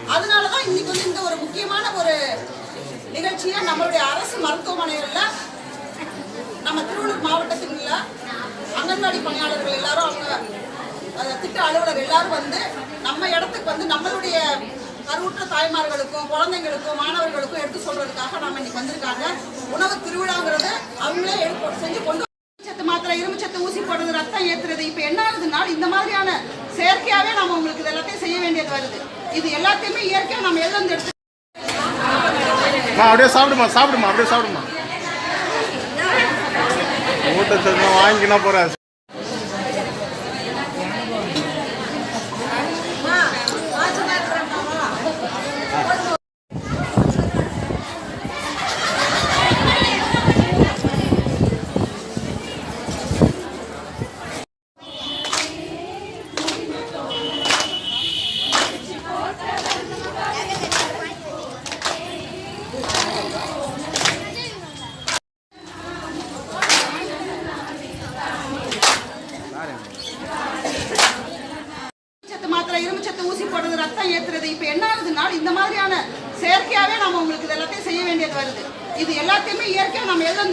அதனாலதான் இன்னைக்கு வந்து இந்த ஒரு முக்கியமான ஒரு நிகழ்ச்சியை நம்மளுடைய அரசு மருத்துவமனைகள்ல நம்ம திருவள்ளூர் மாவட்டத்தில் உள்ள அங்கன்வாடி பணியாளர்கள் எல்லாரும் அவங்க திட்ட அலுவலர் எல்லாரும் வந்து நம்ம இடத்துக்கு வந்து நம்மளுடைய கருவுற்ற தாய்மார்களுக்கும் குழந்தைங்களுக்கும் மாணவர்களுக்கும் எடுத்து சொல்றதுக்காக நம்ம இன்னைக்கு வந்திருக்காங்க. உணவு திருவிழாங்கிறது அவங்களே செஞ்சு கொண்டு சத்து மாத்திரை இரும்பு சத்து ஊசி போடுறது ரத்தம் ஏற்றுறது இப்ப என்ன ஆகுதுன்னா இந்த மாதிரியான செயற்கையாவே நம்ம உங்களுக்கு இது எல்லாத்தையும் செய்ய வேண்டியது வருது. இது எல்லாத்தையுமே இயற்கையா நம்ம எல்லாம் எடுத்து அப்படியே சாப்பிடுமா அப்படியே சாப்பிடுமா ஊட்டத்தை வாங்கினா போறேன். இரும்பு சத்து ஊசி போடுறது ரத்தம் ஏற்றுறது இப்ப என்ன ஆகுதுன்னா இந்த மாதிரியான செயற்கையாவே நம்ம உங்களுக்கு இது எல்லாத்தையும் செய்ய வேண்டியது வருது. இது எல்லாத்தையுமே இயற்கையா நம்ம எல்லாம்